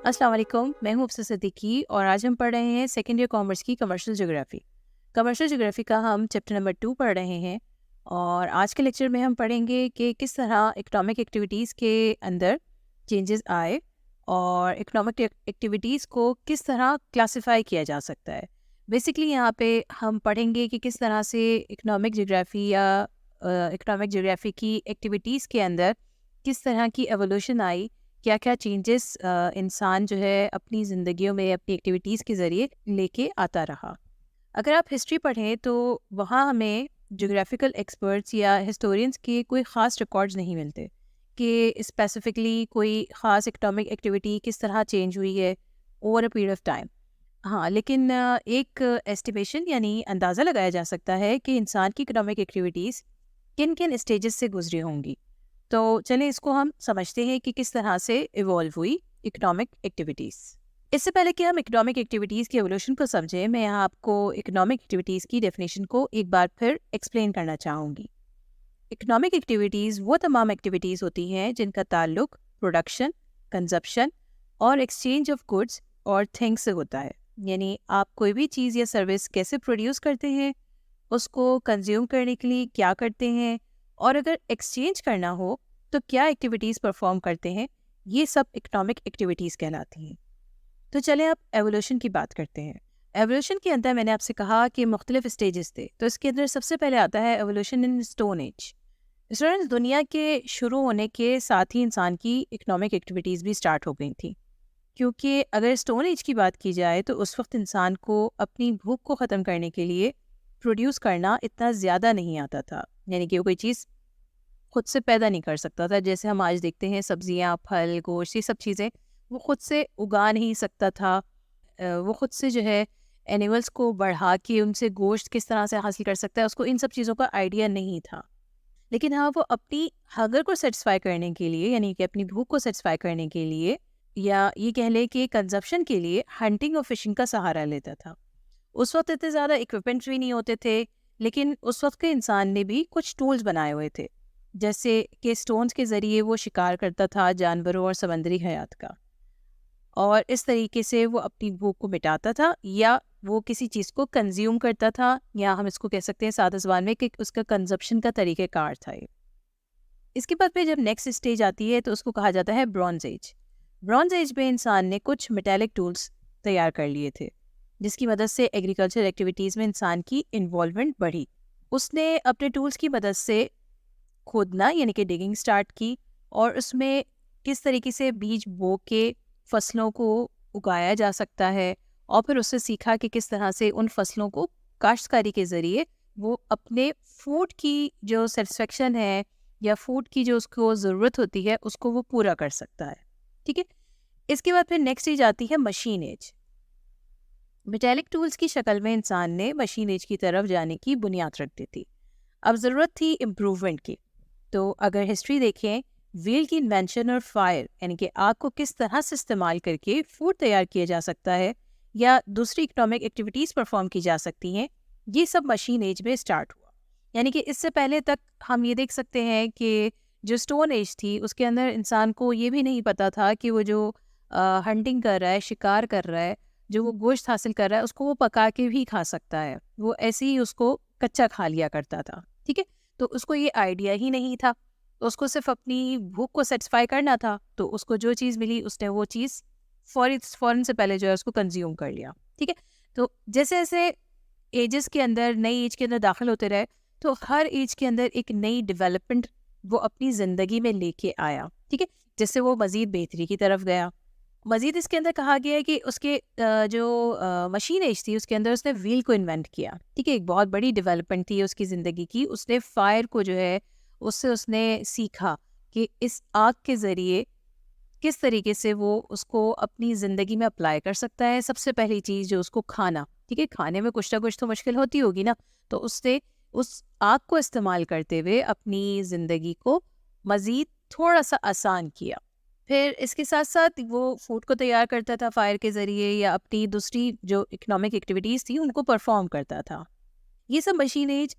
अस्सलाम वालेकुम, मैं हूँ अफसर सिद्दीकी और आज हम पढ़ रहे हैं सेकेंड ईयर कॉमर्स की कमर्शियल ज्योग्राफी। कमर्शियल ज्योग्राफी का हम चैप्टर नंबर 2 पढ़ रहे हैं और आज के लेक्चर में हम पढ़ेंगे कि किस तरह इकोनॉमिक एक्टिविटीज़ के अंदर चेंजेस आए और इकोनॉमिक एक्टिविटीज़ को किस तरह क्लासिफाई किया जा सकता है। बेसिकली यहाँ पे हम पढ़ेंगे कि किस तरह से इकोनॉमिक ज्योग्राफी या इकोनॉमिक ज्योग्राफी की एक्टिविटीज़ के अंदर किस तरह की एवोल्यूशन आई, क्या क्या चेंजेस इंसान जो है अपनी ज़िंदगियों में अपनी एक्टिविटीज़ के ज़रिए लेके आता रहा। अगर आप हिस्ट्री पढ़ें तो वहाँ हमें ज्योग्राफिकल एक्सपर्ट्स या हिस्टोरियंस के कोई ख़ास रिकॉर्ड्स नहीं मिलते कि स्पेसिफिकली कोई ख़ास इकोनॉमिक एक्टिविटी किस तरह चेंज हुई है over a period of time. हाँ, लेकिन एक एस्टिमेशन यानी अंदाज़ा लगाया जा सकता है कि इंसान की इकोनॉमिक एक्टिविटीज़ किन किन स्टेजेस से गुजरी होंगी। तो चलिए इसको हम समझते हैं कि किस तरह से इवॉल्व हुई इकोनॉमिक एक्टिविटीज़। इससे पहले कि हम इकोनॉमिक एक्टिविटीज़ की एवोल्यूशन को समझें, मैं यहाँ आपको इकोनॉमिक एक्टिविटीज़ की डेफिनेशन को एक बार फिर एक्सप्लेन करना चाहूँगी। इकोनॉमिक एक्टिविटीज़ वो तमाम एक्टिविटीज़ होती हैं जिनका ताल्लुक प्रोडक्शन, कंजप्शन और एक्सचेंज ऑफ गुड्स और थिंग्स से होता है। यानी आप कोई भी चीज़ या सर्विस कैसे प्रोड्यूस करते हैं, उसको कंज्यूम करने के लिए क्या करते हैं और अगर एक्सचेंज करना हो तो क्या एक्टिविटीज़ परफॉर्म करते हैं, ये सब इकोनॉमिक एक्टिविटीज़ कहलाती हैं। तो चलें अब एवोल्यूशन की बात करते हैं। एवोल्यूशन के अंदर मैंने आपसे कहा कि मुख्तलिफ स्टेजेस थे, तो इसके अंदर सबसे पहले आता है evolution in stone age. Students, दुनिया के शुरू होने के साथ ही इंसान की इकोनॉमिक एक्टिविटीज़ भी स्टार्ट हो गई थी, क्योंकि अगर स्टोन एज की बात की जाए तो उस वक्त इंसान को अपनी भूख को ख़त्म करने के लिए प्रोड्यूस करना इतना ज़्यादा नहीं आता था। यानी कि वो कोई चीज़ खुद से पैदा नहीं कर सकता था। जैसे हम आज देखते हैं सब्जियां, फल, गोश्त, ये सब चीज़ें वो खुद से उगा नहीं सकता था। वो खुद से जो है एनिमल्स को बढ़ा के उनसे गोश्त किस तरह से हासिल कर सकता है, उसको इन सब चीज़ों का आइडिया नहीं था। लेकिन हाँ, वो अपनी हंगर को सेटिस्फाई करने के लिए, यानी कि अपनी भूख को सेटिस्फाई करने के लिए, या ये कह लें कि कंजप्शन के लिए हंटिंग और फिशिंग का सहारा लेता था। उस वक्त इतने ज़्यादा इक्विपमेंट्स भी नहीं होते थे, लेकिन उस वक्त के इंसान ने भी कुछ टूल्स बनाए हुए थे, जैसे कि स्टोन्स के ज़रिए वो शिकार करता था जानवरों और समंदरी हयात का, और इस तरीके से वो अपनी भूख को मिटाता था या वो किसी चीज़ को कंज्यूम करता था, या हम इसको कह सकते हैं सादा ज़बान में कि उसका कंजप्शन का तरीक़ेकार था ये। इसके बाद फिर जब नेक्स्ट स्टेज आती है तो उसको कहा जाता है ब्रॉन्ज एज। ब्रॉन्ज एज में इंसान ने कुछ मेटालिक टूल्स तैयार कर लिए थे, जिसकी मदद से एग्रीकल्चर एक्टिविटीज़ में इंसान की इन्वॉल्वमेंट बढ़ी। उसने अपने टूल्स की मदद से खोदना यानी कि डिगिंग स्टार्ट की, और उसमें किस तरीके से बीज बो के फसलों को उगाया जा सकता है, और फिर उससे सीखा कि किस तरह से उन फसलों को काश्तकारी के ज़रिए वो अपने फूड की जो सेटिस्फेक्शन है या फूड की जो उसको ज़रूरत होती है उसको वो पूरा कर सकता है। ठीक है। इसके बाद फिर नेक्स्ट एज आती है मशीन एज। मेटेलिक टूल्स की शक्ल में इंसान ने मशीन एज की तरफ जाने की बुनियाद रख दी थी। अब ज़रूरत थी इम्प्रूवमेंट की। तो अगर हिस्ट्री देखें, व्हील की इन्वेंशन और फायर यानी कि आग को किस तरह से इस्तेमाल करके फूड तैयार किया जा सकता है या दूसरी इकोनॉमिक एक्टिविटीज़ परफॉर्म की जा सकती हैं, ये सब मशीन एज में स्टार्ट हुआ। यानी कि इससे पहले तक हम ये देख सकते हैं कि जो स्टोन एज थी उसके अंदर इंसान को ये भी नहीं पता था कि वो जो हंटिंग कर रहा है, शिकार कर रहा है, जो वो गोश्त हासिल कर रहा है, उसको वो पका के भी खा सकता है। वो ऐसे ही उसको कच्चा खा लिया करता था। ठीक है। तो उसको ये आइडिया ही नहीं था, तो उसको सिर्फ अपनी भूख को सेटिस्फाई करना था। तो उसको जो चीज़ मिली उसने वो चीज़ फ़ौरन से पहले जो है उसको कंज्यूम कर लिया। ठीक है। तो जैसे जैसे एजेस के अंदर, नई एज के अंदर दाखिल होते रहे, तो हर एज के अंदर एक नई डेवलपमेंट वो अपनी ज़िंदगी में लेके आया। ठीक है। जिससे वो मज़ीद बेहतरी की तरफ गया। मज़ीद इसके अंदर कहा गया है कि उसके जो मशीन एज थी उसके अंदर उसने व्हील को इन्वेंट किया। ठीक है। एक बहुत बड़ी डेवलपमेंट थी उसकी ज़िंदगी की। उसने फायर को जो है उससे उसने सीखा कि इस आग के ज़रिए किस तरीके से वो उसको अपनी ज़िंदगी में अप्लाई कर सकता है। सबसे पहली चीज़ जो उसको खाना, ठीक है, खाने में कुछ ना कुछ तो मुश्किल होती होगी ना, तो उससे उस आग को इस्तेमाल करते हुए अपनी ज़िंदगी को मज़ीद थोड़ा सा आसान किया। फिर इसके साथ साथ वो फूड को तैयार करता था फायर के ज़रिए, या अपनी दूसरी जो इकोनॉमिक एक्टिविटीज़ थी उनको परफॉर्म करता था। ये सब मशीन एज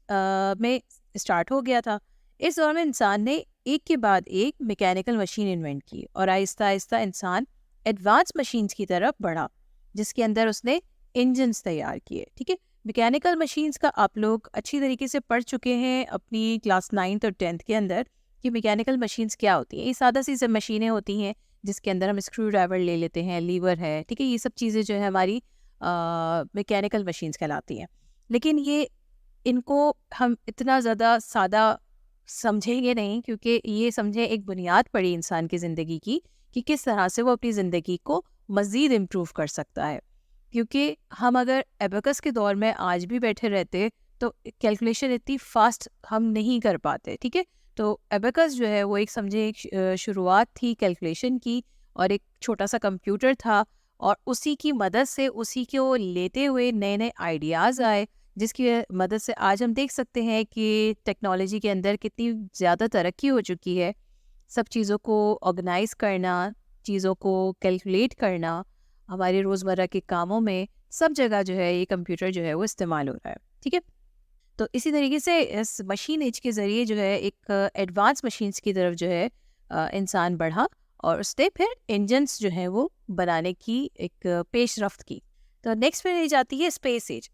में स्टार्ट हो गया था। इस दौर में इंसान ने एक के बाद एक मैकेनिकल मशीन इन्वेंट की और आहिस्ता आहिस्ता इंसान एडवांस मशीन्स की तरफ बढ़ा, जिसके अंदर उसने इंजन्स तैयार किए। ठीक है, मैकेनिकल मशीन्स का आप लोग अच्छी तरीके से पढ़ चुके हैं अपनी क्लास 9th और 10th के अंदर कि मैकेनिकल मशीन्स क्या होती हैं। ये सादा सी सब मशीनें होती हैं जिसके अंदर हम स्क्रू ड्राइवर ले लेते हैं, लीवर है, ठीक है, ये सब चीज़ें जो है हमारी मैकेनिकल मशीन्स कहलाती हैं। लेकिन ये इनको हम इतना ज़्यादा सादा समझेंगे नहीं, क्योंकि ये समझें एक बुनियाद पड़ी इंसान की ज़िंदगी की कि किस तरह से वो अपनी ज़िंदगी को मज़ीद इम्प्रूव कर सकता है। क्योंकि हम अगर एबेकस के दौर में आज भी बैठे रहते तो कैलकुलेशन इतनी फास्ट हम नहीं कर पाते। ठीक है, तो एबेकस जो है वो एक समझे एक शुरुआत थी कैलकुलेशन की, और एक छोटा सा कंप्यूटर था, और उसी की मदद से, उसी को लेते हुए नए नए आइडियाज़ आए, जिसकी मदद से आज हम देख सकते हैं कि टेक्नोलॉजी के अंदर कितनी ज़्यादा तरक्की हो चुकी है। सब चीज़ों को ऑर्गेनाइज करना, चीज़ों को कैलकुलेट करना, हमारे रोज़मर्रा के कामों में सब जगह जो है ये कंप्यूटर जो है वो इस्तेमाल हो रहा है। ठीक है, तो इसी तरीके से इस मशीन एज के ज़रिए जो है एक एडवांस मशीन्स की तरफ जो है इंसान बढ़ा, और उसने फिर इंजन्स जो है वो बनाने की एक पेशरफ्त की। तो नेक्स्ट फिर एज आती है स्पेस एज।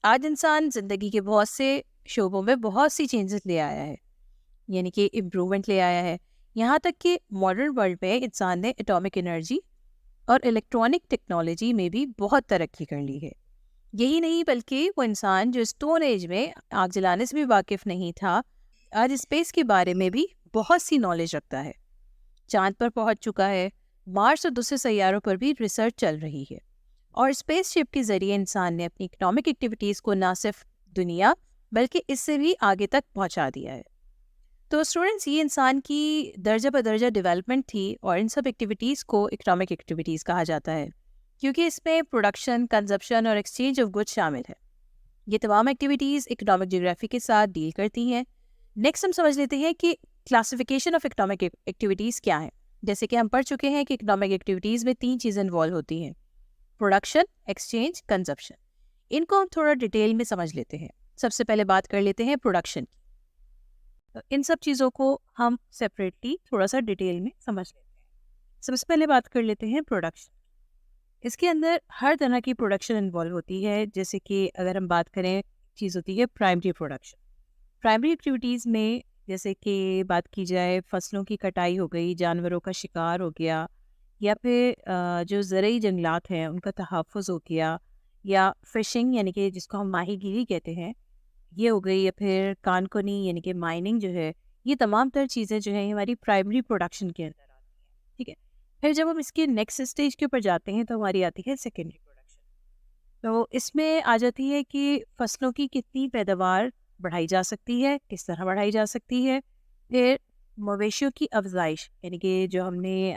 आज इंसान ज़िंदगी के बहुत से शोबों में बहुत सी चेंजेस ले आया है, यानी कि इम्प्रूवमेंट ले आया है। यहाँ तक कि मॉडर्न वर्ल्ड में इंसान ने एटॉमिक एनर्जी और इलेक्ट्रॉनिक टेक्नोलॉजी में भी बहुत तरक्की कर ली है। यही नहीं, बल्कि वो इंसान जो स्टोन एज में आग जलाने से भी वाकिफ नहीं था, आज स्पेस के बारे में भी बहुत सी नॉलेज रखता है। चांद पर पहुंच चुका है, मार्स और दूसरे सैयारों पर भी रिसर्च चल रही है, और स्पेसशिप के जरिए इंसान ने अपनी इकोनॉमिक एक्टिविटीज़ को ना सिर्फ दुनिया बल्कि इससे भी आगे तक पहुंचा दिया है। तो स्टूडेंट्स, ये इंसान की दर्जा बदर्जा डेवलपमेंट थी, और इन सब एक्टिविटीज़ को इकोनॉमिक एक्टिविटीज़ कहा जाता है, क्योंकि इसमें प्रोडक्शन, कंजप्शन और एक्सचेंज ऑफ गुड्स शामिल है। ये तमाम एक्टिविटीज़ इकोनॉमिक ज्योग्राफी के साथ डील करती हैं। नेक्स्ट हम समझ लेते हैं कि क्लासिफिकेशन ऑफ इकोनॉमिक एक्टिविटीज़ क्या है। जैसे कि हम पढ़ चुके हैं कि इकोनॉमिक एक्टिविटीज़ में 3 चीज़ें इन्वॉल्व होती हैं: प्रोडक्शन, एक्सचेंज, कंजप्शन। इनको हम थोड़ा डिटेल में समझ लेते हैं। सबसे पहले बात कर लेते हैं प्रोडक्शन की। तो इन सब चीज़ों को हम सेपरेटली थोड़ा सा डिटेल में समझ लेते हैं। सबसे पहले बात कर लेते हैं प्रोडक्शन। इसके अंदर हर तरह की प्रोडक्शन इन्वॉल्व होती है। जैसे कि अगर हम बात करें, चीज़ होती है प्राइमरी प्रोडक्शन। प्राइमरी एक्टिविटीज़ में जैसे कि बात की जाए, फसलों की कटाई हो गई, जानवरों का शिकार हो गया, या फिर जो ज़रूरी जंगलात हैं उनका तहफ़्फ़ुज़ हो गया, या फ़िशिंग यानी कि जिसको हम माहीगीरी कहते हैं, ये हो गई, या फिर कानकोनी यानी कि माइनिंग जो है, ये तमाम तर चीज़ें जो हैं ये हमारी प्राइमरी प्रोडक्शन के अंदर आती हैं। ठीक है, फिर जब हम इसके नेक्स्ट स्टेज के ऊपर जाते हैं तो हमारी आती है सेकेंडरी प्रोडक्शन। तो इसमें आ जाती है कि फसलों की कितनी पैदावार बढ़ाई जा सकती है, किस तरह बढ़ाई जा सकती है। फिर मवेशियों की अफजाइश, यानी कि जो हमने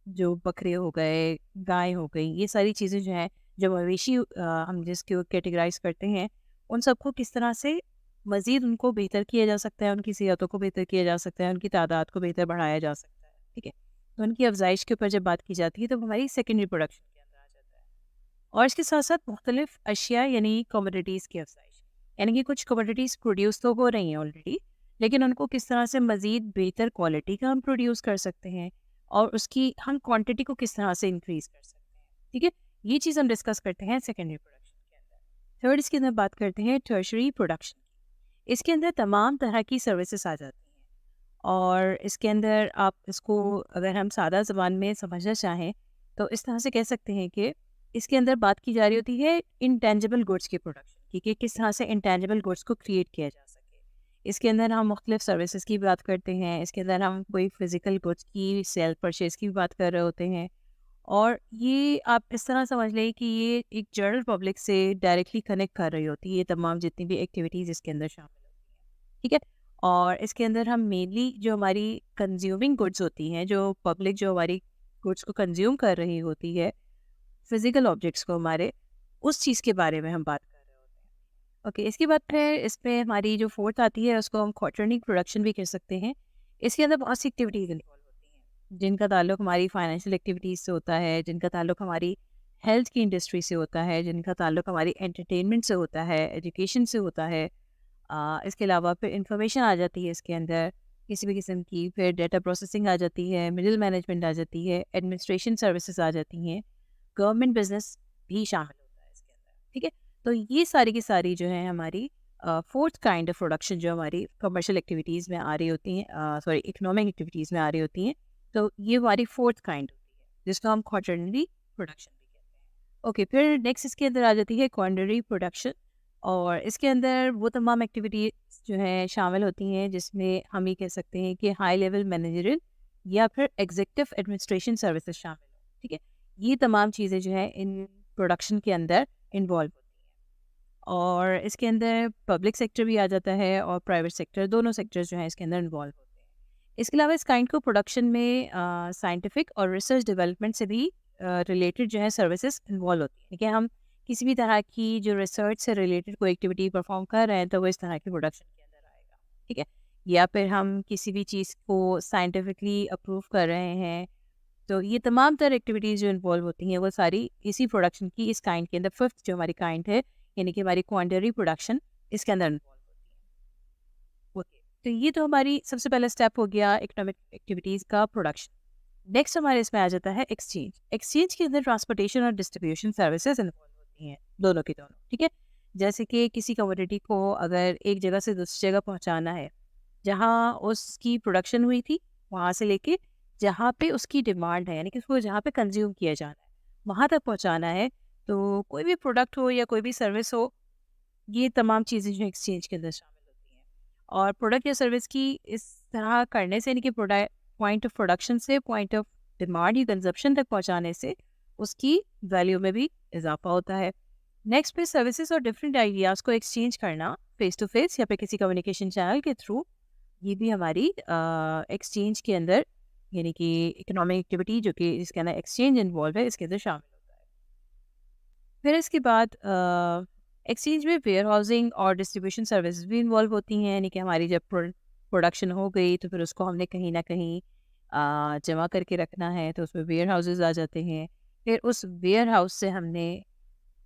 जो बकरे हो गए, गाय हो गई, ये सारी चीज़ें जो हैं, जो मवेशी हम जिसको कैटेगराइज करते हैं, उन सबको किस तरह से मज़ीद उनको बेहतर किया जा सकता है, उनकी सेहतों को बेहतर किया जा सकता है, उनकी तादाद को बेहतर बढ़ाया जा सकता है। ठीक है, तो उनकी अफजाइश के ऊपर जब बात की जाती है तो हमारी सेकेंडरी प्रोडक्शन के अंदर आ जाता है। और इसके साथ साथ मुख्तलिफ अशिया यानी कमोडिटीज़ की अफजाइश, यानी कि कुछ कमोडिटीज़ प्रोड्यूस तो हो रही हैं ऑलरेडी, लेकिन उनको किस तरह से मज़ीद बेहतर क्वालिटी का हम प्रोड्यूस कर सकते हैं, और उसकी हम क्वांटिटी को किस तरह से इंक्रीज़ कर सकते हैं। ठीक है, ये चीज़ हम डिस्कस करते हैं सेकेंडरी प्रोडक्शन के अंदर। थर्ड, इसके अंदर बात करते हैं टर्शरी प्रोडक्शन। इसके अंदर तमाम तरह की सर्विसेज आ जाती हैं, और इसके अंदर आप इसको अगर हम सादा ज़बान में समझना चाहें तो इस तरह से कह सकते हैं कि इसके अंदर बात की जा रही होती है इंटेंजिबल गुड्स की प्रोडक्शन की, कि किस तरह से इंटेंजिबल गुड्स को क्रिएट किया जा सके। इसके अंदर हम मुख्तलिफ सर्विसेज की बात करते हैं, इसके अंदर हम कोई फिज़िकल गुड्स की सेल परचेज़ की भी बात कर रहे होते हैं, और ये आप इस तरह समझ लें कि ये एक जनरल पब्लिक से डायरेक्टली कनेक्ट कर रही होती है, ये तमाम जितनी भी एक्टिविटीज़ इसके अंदर शामिल होती हैं। ठीक है, और इसके अंदर हम मेनली जो हमारी कंज्यूमिंग गुड्स होती हैं, जो पब्लिक जो हमारी गुड्स को कंज्यूम कर रही होती है, फिजिकल ऑब्जेक्ट्स को हमारे, उस चीज़ के बारे में हम बात कर रहे होते हैं। ओके, इसके बाद फिर इस पे हमारी जो फोर्थ आती है उसको हम क्वार्टरली प्रोडक्शन भी कह सकते हैं। इसके अंदर बहुत सी एक्टिविटीज़ इन्वॉल्व होती हैं, जिनका ताल्लुक हमारी फाइनेंशियल एक्टिविटीज़ से होता है, जिनका ताल्लुक हमारी हेल्थ की इंडस्ट्री से होता है, जिनका ताल्लुक हमारी एंटरटेनमेंट से होता है, एजुकेशन से होता है। इसके अलावा फिर इंफॉर्मेशन आ जाती है इसके अंदर, किसी भी किस्म की। फिर डाटा प्रोसेसिंग आ जाती है, मिडिल मैनेजमेंट आ जाती है, एडमिनिस्ट्रेशन सर्विसेज आ जाती हैं, गवर्नमेंट बिजनेस भी शामिल होता है इसके अंदर। ठीक है, तो ये सारी की सारी जो है हमारी फोर्थ काइंड ऑफ प्रोडक्शन जो हमारी कमर्शियल एक्टिविटीज़ में आ रही होती हैं, सॉरी इकोनॉमिक एक्टिविटीज़ में आ रही होती हैं। तो ये हमारी फोर्थ काइंड होती है जिसको हम क्वार्टरली प्रोडक्शन भी कहते हैं। ओके, फिर नेक्स्ट इसके अंदर आ जाती है क्वार्टरली प्रोडक्शन, और इसके अंदर वो तमाम एक्टिविटीज जो हैं शामिल होती हैं जिसमें हम ये कह सकते हैं कि हाई लेवल मैनेजरियल या फिर एग्जीक्यूटिव एडमिनिस्ट्रेशन सर्विसेज शामिल हो। ठीक है, ये तमाम चीज़ें जो है इन प्रोडक्शन के अंदर इन्वॉल्व होती हैं, और इसके अंदर पब्लिक सेक्टर भी आ जाता है और प्राइवेट सेक्टर, दोनों सेक्टर्स जो हैं इसके अंदर इन्वॉल्व होते हैं। इसके अलावा इस काइंड को प्रोडक्शन में साइंटिफिक और रिसर्च डेवलपमेंट से भी रिलेटेड जो है सर्विसेज इन्वॉल्व होती हैं कि हम किसी भी तरह की जो रिसर्च से रिलेटेड कोई एक्टिविटी परफॉर्म कर रहे हैं तो वो इस तरह की प्रोडक्शन के अंदर आएगा। ठीक है, या फिर हम किसी भी चीज़ को साइंटिफिकली अप्रूव कर रहे हैं, तो ये तमाम तरह एक्टिविटीज़ जो इन्वॉल्व होती हैं वो सारी इसी प्रोडक्शन की इस काइंड के अंदर, फिफ्थ जो हमारी काइंड है यानी कि हमारी क्वांटरी प्रोडक्शन, इसके अंदर इन्वॉल्व होती है। ओके, तो ये तो हमारी सबसे पहला स्टेप हो गया इकोनॉमिक एक्टिविटीज़ का प्रोडक्शन। नेक्स्ट हमारे इसमें आ जाता है एक्सचेंज। एक्सचेंज के अंदर ट्रांसपोर्टेशन और डिस्ट्रीब्यूशन सर्विसेज इन्वॉल्व होती हैं, दोनों की दोनों। ठीक है, जैसे कि किसी कमोडिटी को अगर एक जगह से दूसरी जगह पहुंचाना है, जहां उसकी प्रोडक्शन हुई थी वहां से लेके जहाँ पे उसकी डिमांड है यानी कि उसको जहाँ पे कंज्यूम किया जाना है वहां तक पहुंचाना है, तो कोई भी प्रोडक्ट हो या कोई भी सर्विस हो, ये तमाम चीज़ें जो एक्सचेंज के अंदर शामिल होती हैं। और प्रोडक्ट या सर्विस की इस तरह करने से यानी कि प्रोडक्ट पॉइंट ऑफ प्रोडक्शन से पॉइंट ऑफ डिमांड या कंजप्शन तक पहुंचाने से उसकी वैल्यू में भी इजाफा होता है। नेक्स्ट पे सर्विसेज और डिफरेंट आइडियाज़ को एक्सचेंज करना फेस टू फेस या फिर किसी कम्युनिकेशन चैनल के थ्रू, ये भी हमारी एक्सचेंज के अंदर यानी कि इकोनॉमिक एक्टिविटी जो कि इसके अंदर एक्सचेंज इन्वॉल्व है इसके अंदर शामिल होता है। फिर इसके बाद एक्सचेंज में वेयर हाउसिंग और डिस्ट्रीब्यूशन सर्विसेज भी इन्वॉल्व होती हैं, यानी कि हमारी जब प्रोडक्शन हो गई तो फिर उसको हमने कहीं ना कहीं जमा करके रखना है, तो उसमें वेयर हाउसेज आ जाते हैं। फिर उस वेयर हाउस से हमने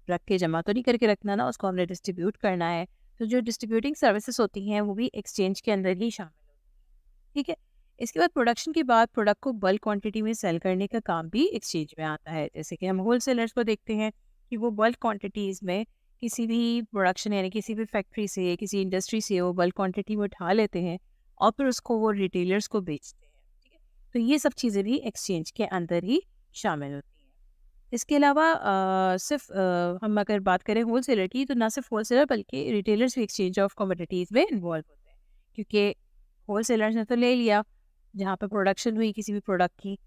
रख के जमा तो नहीं करके रखना ना, उसको हमने डिस्ट्रीब्यूट करना है। तो जो डिस्ट्रीब्यूटिंग सर्विसेज होती हैं वो भी एक्सचेंज के अंदर ही शामिल होती हैं। ठीक है, इसके बाद प्रोडक्शन के बाद प्रोडक्ट को बल्क क्वांटिटी में सेल करने का काम भी एक्सचेंज में आता है। जैसे कि हम होल सेलर्स को देखते हैं कि वो बल्क क्वांटिटीज़ में किसी भी प्रोडक्शन यानी किसी भी फैक्ट्री से किसी इंडस्ट्री से वो बल्क क्वांटिटी में उठा लेते हैं और फिर उसको वो रिटेलर्स को बेचते हैं। ठीक है, तो ये सब चीज़ें भी एक्सचेंज के अंदर ही शामिल होती हैं। इसके अलावा सिर्फ हम अगर बात करें होल सेलर की, तो ना सिर्फ होल सेलर बल्कि रिटेलर्स भी एक्सचेंज ऑफ कमोडिटीज़ में इन्वॉल्व होते हैं, क्योंकि होल सेलर्स ने तो ले लिया जहाँ पे प्रोडक्शन हुई किसी भी प्रोडक्ट की,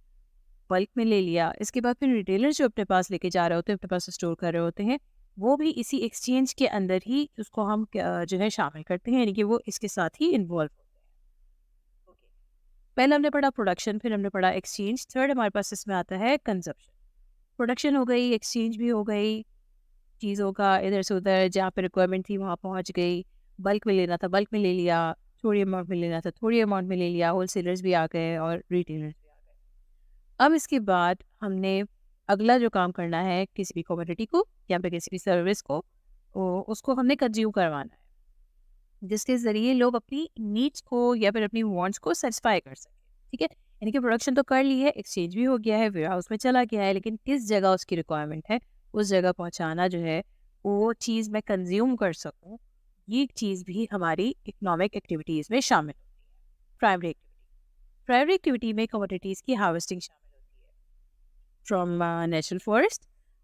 बल्क में ले लिया। इसके बाद फिर रिटेलर्स जो अपने पास लेके जा रहे होते हैं, अपने पास स्टोर कर रहे होते हैं, वो भी इसी एक्सचेंज के अंदर ही उसको हम जो है शामिल करते हैं, यानी कि वो इसके साथ ही इन्वॉल्व होते हैं। ओके, पहले हमने पढ़ा प्रोडक्शन, फिर हमने पढ़ा एक्सचेंज, थर्ड हमारे पास इसमें आता है कंजप्शन। प्रोडक्शन हो गई, एक्सचेंज भी हो गई, चीज़ों का इधर से उधर जहाँ पे रिक्वायरमेंट थी वहाँ पहुँच गई, बल्क में लेना था बल्क में ले लिया, थोड़ी अमाउंट में लेना था थोड़ी अमाउंट में ले लिया, होल सेलर्स भी आ गए और रिटेलर्स भी आ गए। अब इसके बाद हमने अगला जो काम करना है किसी भी कमोडिटी को या फिर किसी भी सर्विस को, उसको हमने कंज्यूम करवाना है, जिसके ज़रिए लोग अपनी नीड्स को या फिर अपनी वांट्स को सेटिस्फाई कर सकें। ठीक है, यानी कि प्रोडक्शन तो कर ली है, एक्सचेंज भी हो गया है, वेयर हाउस में चला गया है, लेकिन किस जगह उसकी रिक्वायरमेंट है उस जगह पहुंचाना जो है, वो चीज़ मैं कंज्यूम कर सकूं, ये चीज़ भी हमारी इकोनॉमिक एक्टिविटीज़ में शामिल होती है। प्राइमरी एक्टिविटी, प्राइमरी एक्टिविटी में कमोडिटीज़ की हार्वेस्टिंग शामिल होती है फ्रॉम नेचुरल फॉरेस्ट,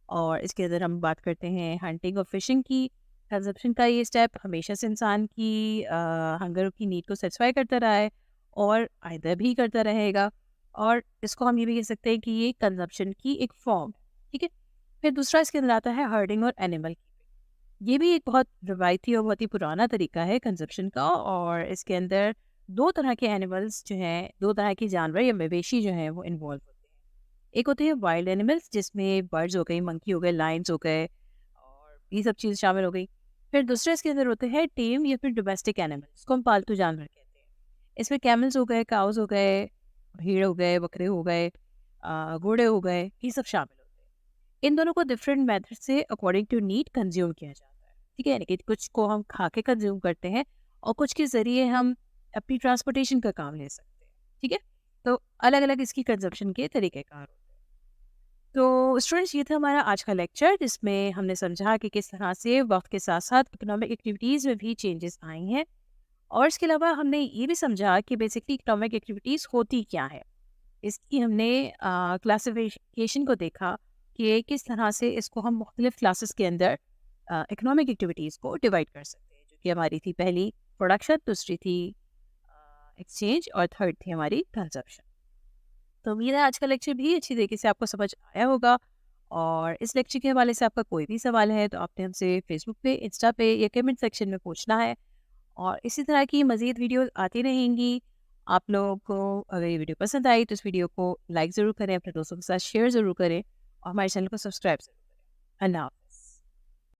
और इसके अंदर हम बात करते हैं हंटिंग और फिशिंग की। कंजप्शन का ये स्टेप हमेशा से इंसान की हंगर की नीड को सेटिस्फाई करता रहा है और आइंदा भी करता रहेगा, और इसको हम ये भी कह सकते हैं कि ये कंजप्शन की एक फॉर्म है। ठीक है, फिर दूसरा इसके अंदर आता है हर्डिंग और एनिमल कीपिंग। ये भी एक बहुत रवायती और बहुत ही पुराना तरीका है कंजप्शन का, और इसके अंदर दो तरह के एनिमल्स जो हैं, दो तरह के जानवर या मवेशी जो हैं वो इन्वॉल्व होते हैं। एक होते हैं वाइल्ड एनिमल्स जिसमें बर्ड्स हो गई, मंकी हो गए, लायंस हो गए, और ये सब चीज़ शामिल हो गई। फिर दूसरे इसके अंदर होते हैं टेम या फिर डोमेस्टिक एनिमल्स, जिसको हम पालतू जानवर कहते हैं। इसमें कैमल्स हो गए, काउस हो गए, भेड़ हो गए, बकरे हो गए, घोड़े हो गए, ये सब शामिल होते हैं। इन दोनों को डिफरेंट मेथड से अकॉर्डिंग टू नीड कंज्यूम किया जाता है। ठीक है, यानी कि कुछ को हम खा के कंज्यूम करते हैं और कुछ के ज़रिए हम अपनी ट्रांसपोर्टेशन का काम ले सकते हैं। ठीक है, तो अलग अलग इसकी कंजप्शन के तरीक़ेकार होते हैं। तो स्टूडेंट्स, ये था हमारा आज का लेक्चर, जिसमें हमने समझा कि किस तरह से वक्त के साथ साथ इकोनॉमिक एक्टिविटीज़ में भी चेंजेस आई हैं। और इसके अलावा हमने ये भी समझा कि बेसिकली इकोनॉमिक एक्टिविटीज़ होती क्या है। इसकी हमने क्लासिफिकेशन को देखा कि किस तरह से इसको हम मुख्तलिफ क्लासेस के अंदर इकोनॉमिक एक्टिविटीज़ को डिवाइड कर सकते हैं, जो कि हमारी थी पहली प्रोडक्शन, दूसरी थी एक्सचेंज और थर्ड थी हमारी कंजप्शन। तो उम्मीद है आज का लेक्चर भी अच्छी तरीके से आपको समझ आया होगा। और इस लेक्चर के हवाले से आपका कोई भी सवाल है तो आपने हमसे फेसबुक पे, इंस्टा पे या कमेंट सेक्शन में पूछना है। और इसी तरह की मज़ीद वीडियोज़ आती रहेंगी। आप लोगों को अगर ये वीडियो पसंद आई तो इस वीडियो को लाइक ज़रूर करें, अपने दोस्तों के साथ शेयर ज़रूर करें और हमारे चैनल को सब्सक्राइब ज़रूर करें। अल्लाह हाफ़िज़।